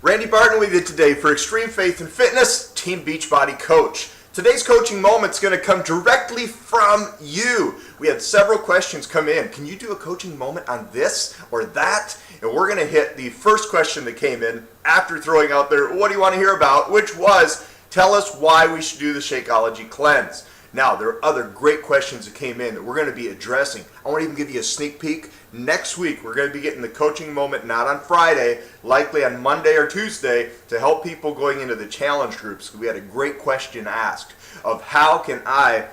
Randy Barton with you today for Extreme Faith and Fitness, Team Beachbody Coach. Today's coaching moment's going to come directly from you. We had several questions come in. Can you do a coaching moment on this or that? And we're going to hit the first question that came in after throwing out there, what do you want to hear about? Which was, tell us why we should do the Shakeology Cleanse. Now, there are other great questions that came in that we're going to be addressing. I want to even give you a sneak peek. Next week, we're going to be getting the coaching moment, not on Friday, likely on Monday or Tuesday, to help people going into the challenge groups. We had a great question asked of how can I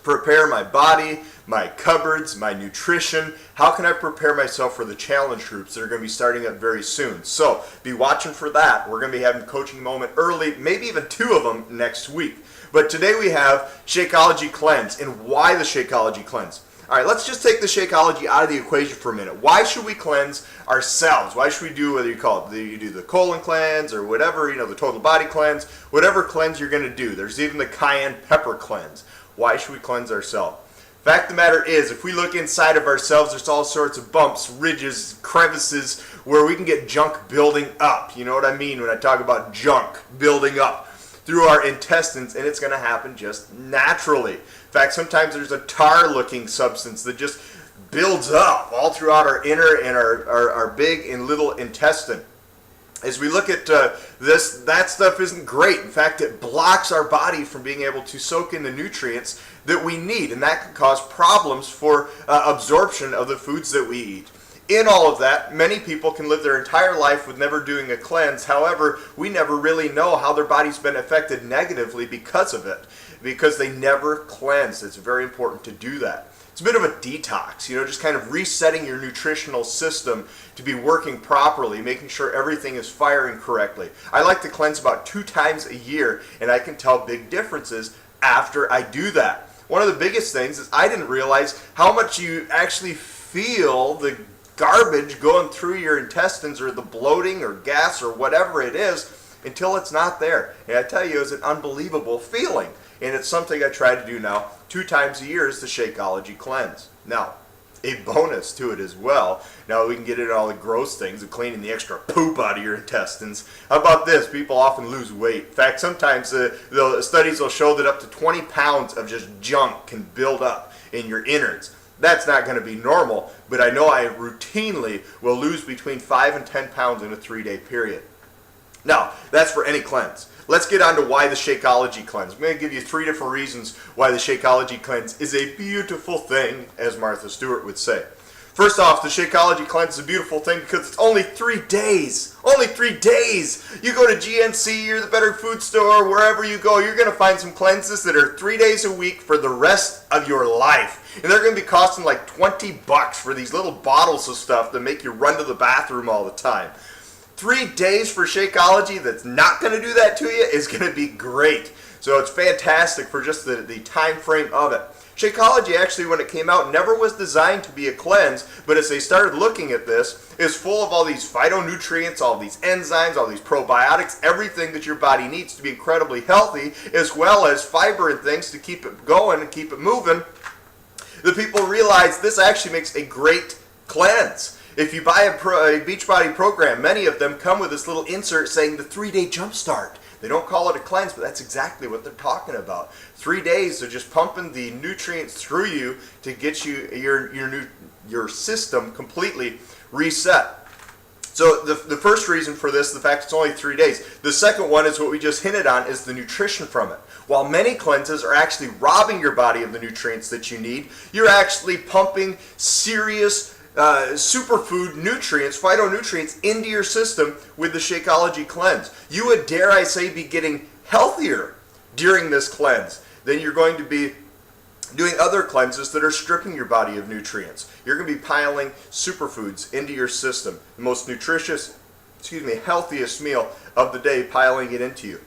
prepare my body, my cupboards, my nutrition. How can I prepare myself for the challenge groups that are going to be starting up very soon? So be watching for that. We're going to be having coaching moment early, maybe even 2 of them next week. But today we have Shakeology Cleanse. And why the Shakeology Cleanse? All right, let's just take the Shakeology out of the equation for a minute. Why should we cleanse ourselves? Why should we do, whether you call it, you do the colon cleanse or whatever, the total body cleanse, whatever cleanse you're going to do. There's even the cayenne pepper cleanse. Why should we cleanse ourselves? Fact of the matter is, if we look inside of ourselves, there's all sorts of bumps, ridges, crevices, where we can get junk building up. You know what I mean when I talk about junk building up through our intestines, and it's going to happen just naturally. In fact, sometimes there's a tar-looking substance that just builds up all throughout our inner and our big and little intestine. As we look at this, that stuff isn't great. In fact, it blocks our body from being able to soak in the nutrients that we need, and that can cause problems for absorption of the foods that we eat. In all of that, many people can live their entire life with never doing a cleanse. However, we never really know how their body's been affected negatively because of it, because they never cleanse. It's very important to do that. It's a bit of a detox, just kind of resetting your nutritional system to be working properly, making sure everything is firing correctly. I like to cleanse about 2 times a year, and I can tell big differences after I do that. One of the biggest things is I didn't realize how much you actually feel the garbage going through your intestines, or the bloating or gas or whatever it is, until it's not there. And I tell you, it's an unbelievable feeling. And it's something I try to do now 2 times a year, is the Shakeology Cleanse. Now, a bonus to it as well, now we can get into all the gross things of cleaning the extra poop out of your intestines. How about this? People often lose weight. In fact, sometimes the studies will show that up to 20 pounds of just junk can build up in your innards. That's not going to be normal, but I know I routinely will lose between 5 and 10 pounds in a 3-day period. Now, that's for any cleanse. Let's get on to why the Shakeology Cleanse. I'm going to give you 3 different reasons why the Shakeology Cleanse is a beautiful thing, as Martha Stewart would say. First off, the Shakeology Cleanse is a beautiful thing because it's only 3 days. Only 3 days. You go to GNC or the Better Food Store, wherever you go, you're going to find some cleanses that are 3 days a week for the rest of your life. And they're going to be costing like $20 for these little bottles of stuff that make you run to the bathroom all the time. 3 days for Shakeology that's not going to do that to you is going to be great. So it's fantastic for just the time frame of it. Shakeology, actually, when it came out, never was designed to be a cleanse, but as they started looking at this, it's full of all these phytonutrients, all these enzymes, all these probiotics, everything that your body needs to be incredibly healthy, as well as fiber and things to keep it going and keep it moving. The people realize this actually makes a great cleanse. If you buy a Beachbody program, many of them come with this little insert saying the 3-day jumpstart. They don't call it a cleanse, but that's exactly what they're talking about. 3 days of just pumping the nutrients through you to get you your system completely reset. So the first reason for this, the fact it's only 3 days. The second one is what we just hinted on, is the nutrition from it. While many cleanses are actually robbing your body of the nutrients that you need, you're actually pumping serious superfood nutrients, phytonutrients, into your system with the Shakeology Cleanse. You would, dare I say, be getting healthier during this cleanse than you're going to be doing other cleanses that are stripping your body of nutrients. You're going to be piling superfoods into your system. The most nutritious, healthiest meal of the day, piling it into you.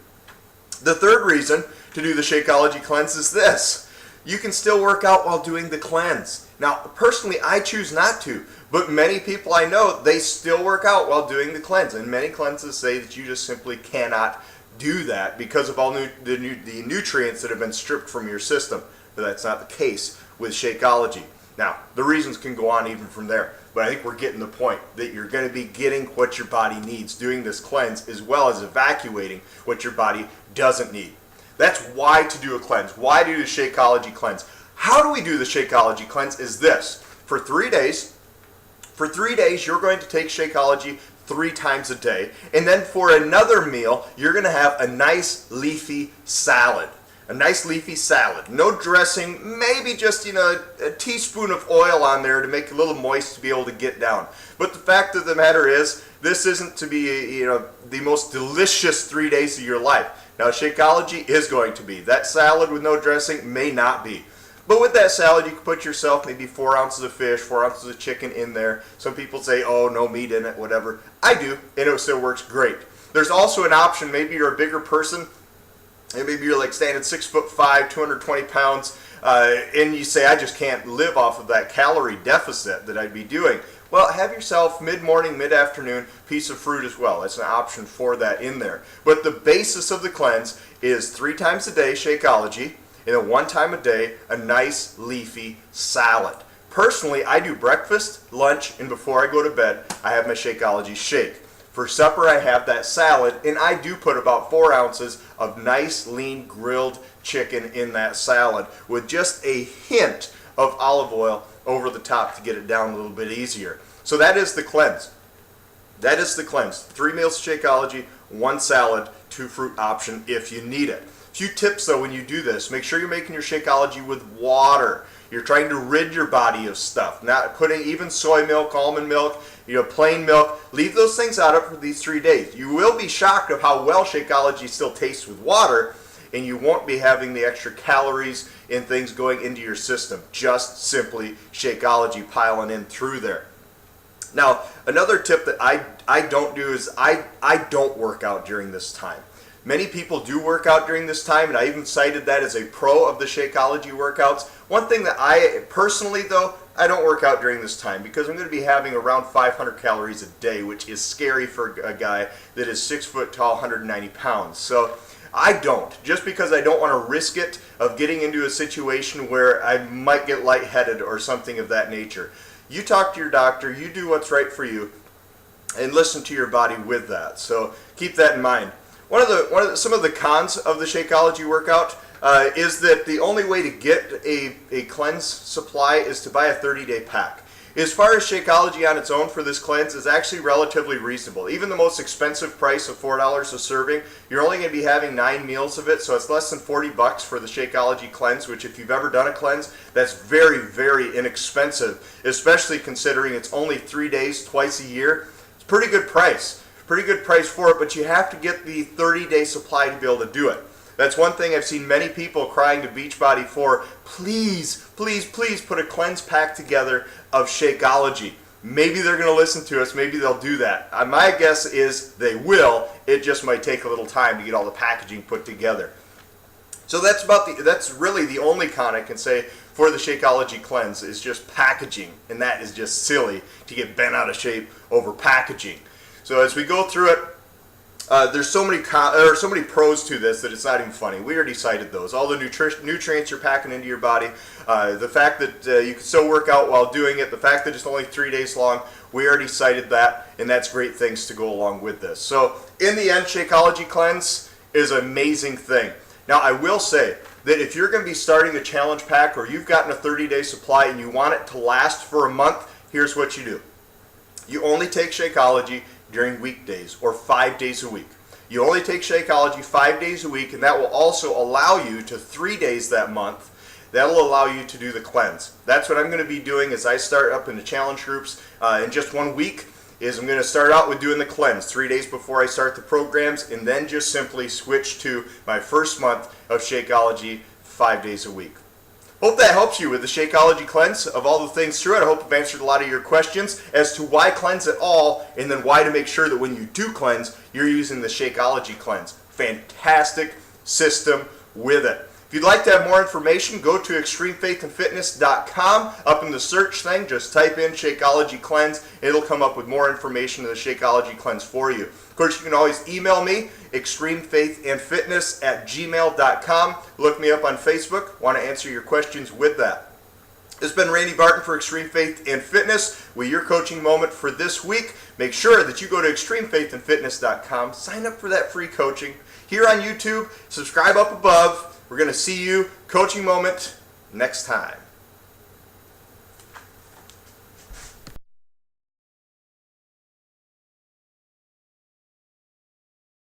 The third reason to do the Shakeology Cleanse is this. You can still work out while doing the cleanse. Now, personally, I choose not to, but many people I know, they still work out while doing the cleanse, and many cleanses say that you just simply cannot do that because of all the nutrients that have been stripped from your system. But that's not the case with Shakeology. Now, the reasons can go on even from there, but I think we're getting the point that you're going to be getting what your body needs, doing this cleanse, as well as evacuating what your body doesn't need. That's why to do a cleanse, why do the Shakeology Cleanse. How do we do the Shakeology Cleanse is this. For 3 days, you're going to take Shakeology 3 times a day, and then for another meal, you're going to have a nice leafy salad. A nice leafy salad. No dressing, maybe just, a teaspoon of oil on there to make it a little moist to be able to get down. But the fact of the matter is, this isn't to be, the most delicious 3 days of your life. Now, Shakeology is going to be. That salad with no dressing may not be. But with that salad, you can put yourself maybe 4 ounces of fish, 4 ounces of chicken in there. Some people say, oh, no meat in it, whatever. I do, and it still works great. There's also an option, maybe you're a bigger person, and maybe you're like standing 6'5", 220 pounds, and you say, I just can't live off of that calorie deficit that I'd be doing. Well, have yourself mid-morning, mid-afternoon piece of fruit as well. That's an option for that in there. But the basis of the cleanse is 3 times a day Shakeology, and then 1 time a day a nice leafy salad. Personally, I do breakfast, lunch, and before I go to bed, I have my Shakeology shake. For supper, I have that salad, and I do put about 4 ounces of nice, lean, grilled chicken in that salad with just a hint of olive oil over the top to get it down a little bit easier. So that is the cleanse. That is the cleanse. 3 meals of Shakeology, 1 salad, 2 fruit option if you need it. A few tips though when you do this. Make sure you're making your Shakeology with water. You're trying to rid your body of stuff. Not putting even soy milk, almond milk, plain milk. Leave those things out of for these 3 days. You will be shocked of how well Shakeology still tastes with water, and you won't be having the extra calories and things going into your system. Just simply Shakeology piling in through there. Now, another tip that I don't do is I don't work out during this time. Many people do work out during this time, and I even cited that as a pro of the Shakeology workouts. One thing that I personally, though, I don't work out during this time because I'm going to be having around 500 calories a day, which is scary for a guy that is 6 foot tall, 190 pounds. So I don't, just because I don't want to risk it of getting into a situation where I might get lightheaded or something of that nature. You talk to your doctor, you do what's right for you, and listen to your body with that. So keep that in mind. Some of the cons of the Shakeology workout is that the only way to get a cleanse supply is to buy a 30-day pack. As far as Shakeology on its own for this cleanse is actually relatively reasonable. Even the most expensive price of $4 a serving, you're only going to be having 9 meals of it, so it's less than $40 for the Shakeology cleanse, which if you've ever done a cleanse, that's very, very inexpensive, especially considering it's only 3 days twice a year. It's a pretty good price. Pretty good price for it, but you have to get the 30-day supply to be able to do it. That's one thing I've seen many people crying to Beachbody for. Please, please, please put a cleanse pack together of Shakeology. Maybe they're going to listen to us. Maybe they'll do that. My guess is they will. It just might take a little time to get all the packaging put together. So that's really the only con I can say for the Shakeology cleanse is just packaging, and that is just silly to get bent out of shape over packaging. So as we go through it, there's so many pros to this that it's not even funny. We already cited those. All the nutrients you're packing into your body, the fact that you can still work out while doing it, the fact that it's only 3 days long, we already cited that, and that's great things to go along with this. So in the end, Shakeology Cleanse is an amazing thing. Now I will say that if you're going to be starting a challenge pack or you've gotten a 30-day supply and you want it to last for a month, here's what you do. You only take Shakeology during weekdays or 5 days a week. You only take Shakeology 5 days a week, and that will also allow you to 3 days that month. That'll allow you to do the cleanse. That's what I'm going to be doing as I start up in the challenge groups in just 1 week. Is I'm going to start out with doing the cleanse 3 days before I start the programs, and then just simply switch to my first month of Shakeology 5 days a week. Hope that helps you with the Shakeology cleanse of all the things through it. I hope I've answered a lot of your questions as to why cleanse at all, and then why to make sure that when you do cleanse, you're using the Shakeology cleanse. Fantastic system with it. If you'd like to have more information, go to extremefaithandfitness.com. Up in the search thing, just type in Shakeology Cleanse. It'll come up with more information on the Shakeology Cleanse for you. Of course, you can always email me, extremefaithandfitness@gmail.com. Look me up on Facebook. Want to answer your questions with that. This has been Randy Barton for Extreme Faith and Fitness with your coaching moment for this week. Make sure that you go to extremefaithandfitness.com, sign up for that free coaching here on YouTube, subscribe up above. We're going to see you, coaching moment, next time.